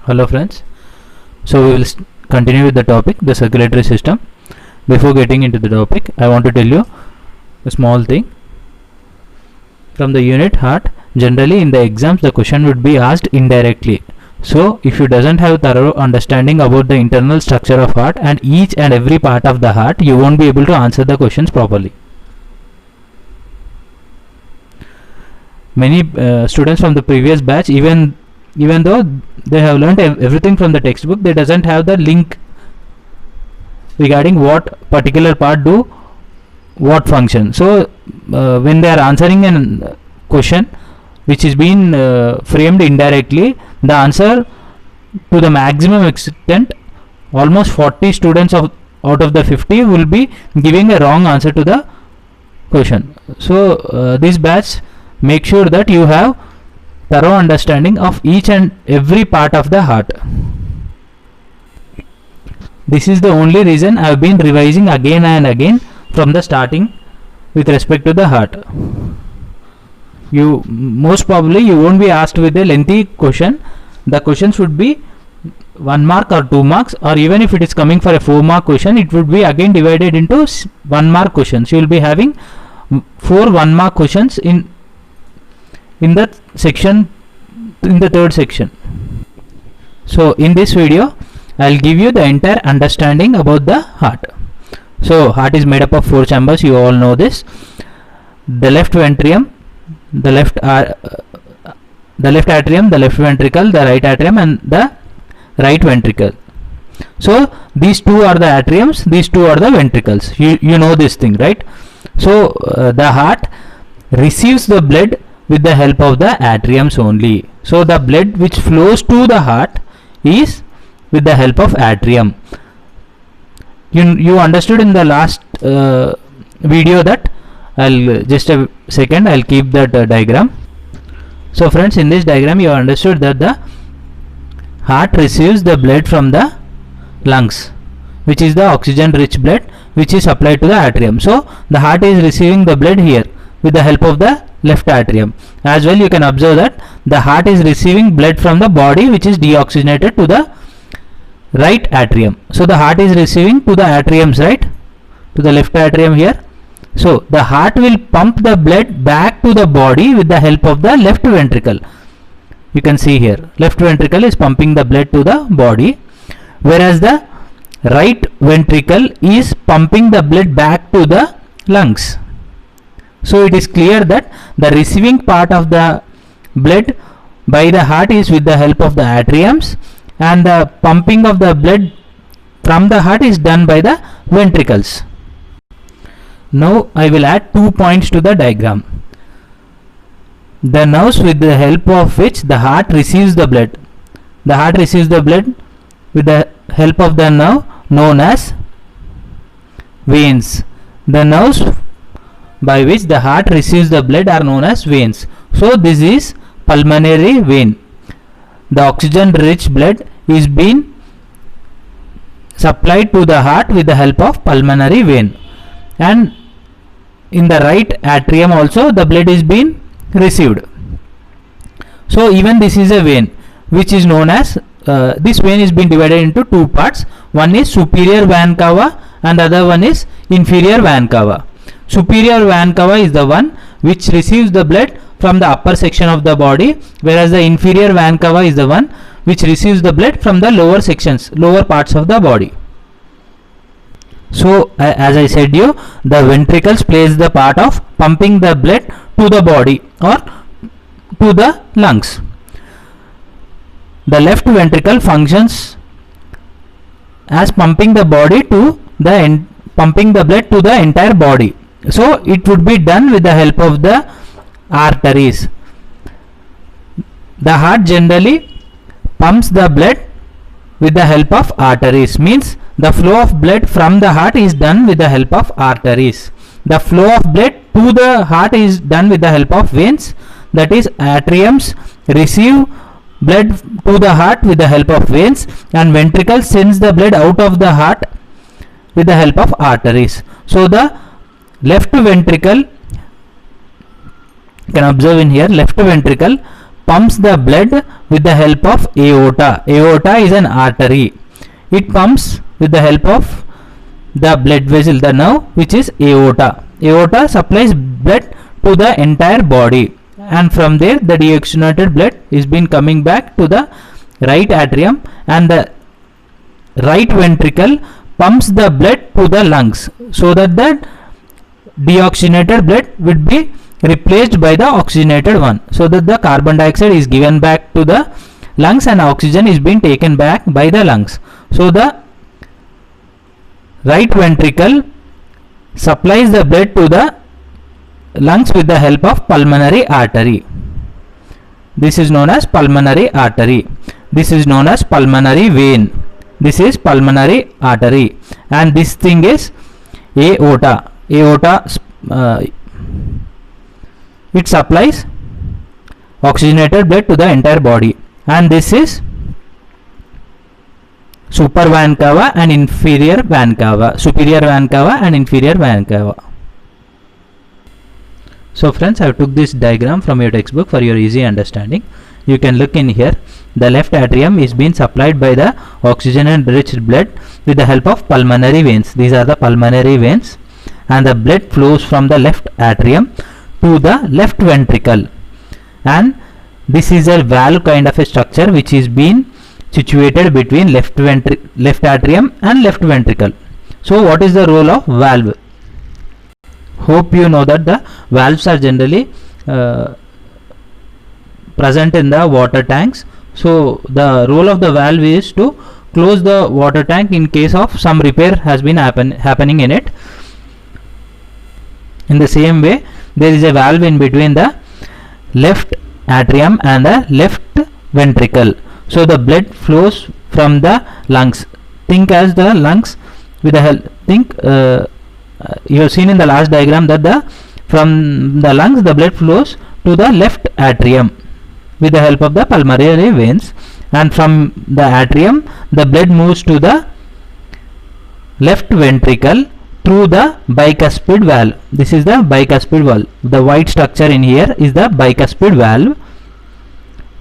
Hello friends, so we will continue with the topic, the circulatory system. Before getting into the topic, I want to tell you a small thing. From the unit heart, generally in the exams the question would be asked indirectly. So if you doesn't have thorough understanding about the internal structure of heart and each and every part of the heart, you won't be able to answer the questions properly. Many students from the previous batch, even though they have learned everything from the textbook, they doesn't have the link regarding what particular part do what function. So when they are answering a question which is being framed indirectly, the answer to the maximum extent, almost 40 students out of the 50 will be giving a wrong answer to the question. So this batch, make sure that you have thorough understanding of each and every part of the heart. This is the only reason I have been revising again and again from the starting with respect to the heart. You most probably you won't be asked with a lengthy question. The question should be 1 mark or 2 marks, or even if it is coming for a 4-mark question, it would be again divided into 1-mark questions. You will be having 4 1-mark questions in that section, in the third section. So in this video I'll give you the entire understanding about the heart. So heart is made up of 4 chambers, you all know this. The left ventricle, the left atrium, the left ventricle, the right atrium, and the right ventricle. So these two are the atriums, these two are the ventricles. You know this thing, right? So the heart receives the blood with the help of the atriums only. So the blood which flows to the heart is with the help of atrium. You understood in the last video that I'll just a second, I'll keep that diagram. So friends, in this diagram you understood that the heart receives the blood from the lungs, which is the oxygen rich blood which is supplied to the atrium. So the heart is receiving the blood here with the help of the left atrium. As well, you can observe that the heart is receiving blood from the body which is deoxygenated to the right atrium. So the heart is receiving to the atriums, right, to the left atrium here. So the heart will pump the blood back to the body with the help of the left ventricle. You can see here, left ventricle is pumping the blood to the body, whereas the right ventricle is pumping the blood back to the lungs. So it is clear that the receiving part of the blood by the heart is with the help of the atriums, and the pumping of the blood from the heart is done by the ventricles. Now I will add 2 points to the diagram. The nerves with the help of which the heart receives the blood. The heart receives the blood with the help of the nerve known as veins. The nerves by which the heart receives the blood are known as veins. So this is pulmonary vein. The oxygen rich blood is being supplied to the heart with the help of pulmonary vein, and in the right atrium also the blood is being received. So even this is a vein which is known as this vein is being divided into 2 parts. One is superior vein cava and the other one is inferior vein cava. Superior vein cava is the one which receives the blood from the upper section of the body, whereas the inferior vein cava is the one which receives the blood from the lower sections, lower parts of the body. So as I said you, the ventricles plays the part of pumping the blood to the body or to the lungs. The left ventricle functions as pumping the blood to the entire body. So it would be done with the help of the arteries. The heart generally pumps the blood with the help of arteries, means the flow of blood from the heart is done with the help of arteries. The flow of blood to the heart is done with the help of veins, that is atriums receive blood to the heart with the help of veins, and ventricle sends the blood out of the heart with the help of arteries. So the left ventricle, you can observe in here, left ventricle pumps the blood with the help of aorta. Aorta is an artery. It pumps with the help of the blood vessel, the nerve, which is aorta. Aorta supplies blood to the entire body, and from there the deoxygenated blood is been coming back to the right atrium, and the right ventricle pumps the blood to the lungs, so that the deoxygenated blood would be replaced by the oxygenated one, so that the carbon dioxide is given back to the lungs and oxygen is being taken back by the lungs. So the right ventricle supplies the blood to the lungs with the help of pulmonary artery. This is known as pulmonary artery. This is known as pulmonary vein. This is pulmonary artery, and this thing is aorta. Aorta it supplies oxygenated blood to the entire body, and this is super vena cava and inferior vena cava, superior vena cava and inferior vena cava. So friends, I took this diagram from your textbook for your easy understanding. You can look in here. The left atrium is being supplied by the oxygen and rich blood with the help of pulmonary veins. These are the pulmonary veins, and the blood flows from the left atrium to the left ventricle, and this is a valve kind of a structure which is being situated between left atrium and left ventricle. So what is the role of valve? Hope you know that the valves are generally present in the water tanks. So the role of the valve is to close the water tank in case of some repair has been happening in it. In the same way, there is a valve in between the left atrium and the left ventricle. So the blood flows from the lungs. Think as the lungs with the help. Think you have seen in the last diagram that from the lungs the blood flows to the left atrium with the help of the pulmonary veins, and from the atrium the blood moves to the left ventricle through the bicuspid valve. This is the bicuspid valve. The white structure in here is the bicuspid valve.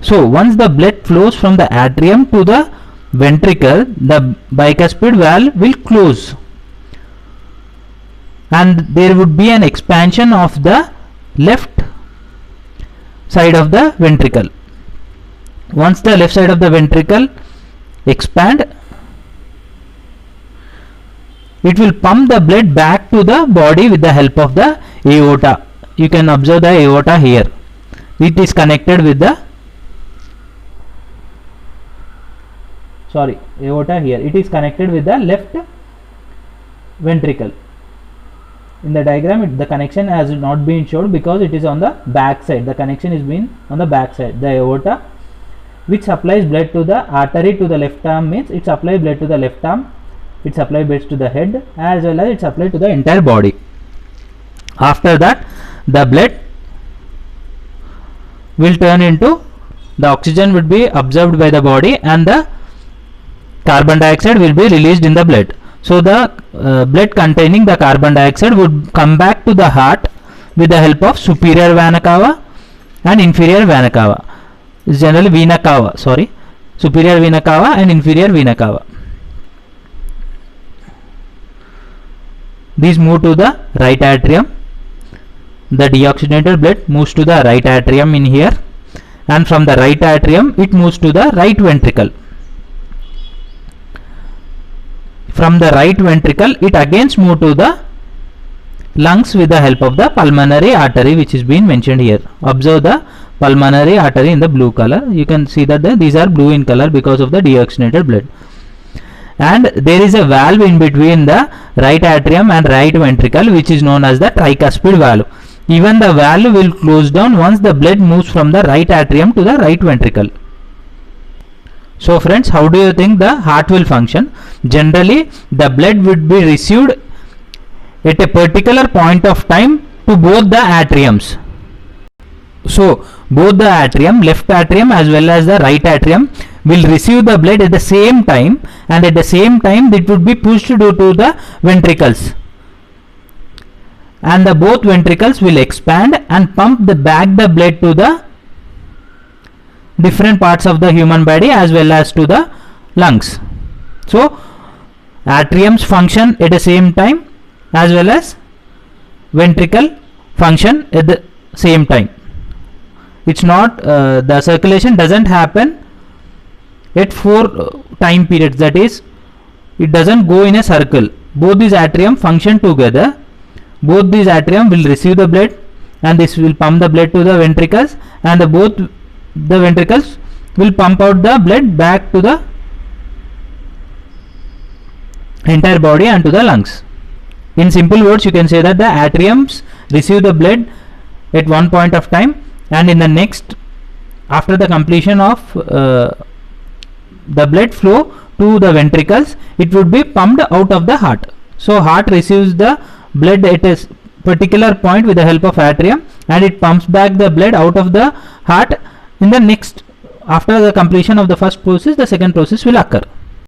So once the blood flows from the atrium to the ventricle, the bicuspid valve will close, and there would be an expansion of the left side of the ventricle. Once the left side of the ventricle expand, it will pump the blood back to the body with the help of the aorta. You can observe the aorta here. It is connected with the aorta here. It is connected with the left ventricle. In the diagram, the connection has not been shown because it is on the back side. The connection is being on the back side. The aorta, which supplies blood to the artery to the left arm, means it supplies blood to the left arm, it supplies blood to the head, as well as it supplies to the entire body. After that, the blood will turn into, the oxygen would be absorbed by the body and the carbon dioxide will be released in the blood. So the blood containing the carbon dioxide would come back to the heart with the help of superior vena cava and inferior vena cava. It's generally vena cava, superior vena cava and inferior vena cava. These move to the right atrium. The deoxygenated blood moves to the right atrium in here, and from the right atrium it moves to the right ventricle. From the right ventricle it again moves to the lungs with the help of the pulmonary artery, which is being mentioned here. Observe the pulmonary artery in the blue color. You can see that these are blue in color because of the deoxygenated blood. And there is a valve in between the right atrium and right ventricle, which is known as the tricuspid valve. Even the valve will close down once the blood moves from the right atrium to the right ventricle. So friends, how do you think the heart will function? Generally, the blood would be received at a particular point of time to both the atriums. So both the atrium, left atrium as well as the right atrium, will receive the blood at the same time, and at the same time it would be pushed to the ventricles, and the both ventricles will expand and pump back the blood to the different parts of the human body as well as to the lungs. So atriums function at the same time as well as ventricle function at the same time. It's not the circulation doesn't happen at 4 time periods, that is it doesn't go in a circle. Both these atrium function together. Both these atrium will receive the blood and this will pump the blood to the ventricles, and both the ventricles will pump out the blood back to the entire body and to the lungs. In simple words, you can say that the atriums receive the blood at one point of time, and in the next, after the completion of the blood flow to the ventricles, it would be pumped out of the heart. So heart receives the blood at a particular point with the help of atrium, and it pumps back the blood out of the heart. In the next, after the completion of the first process, the second process will occur.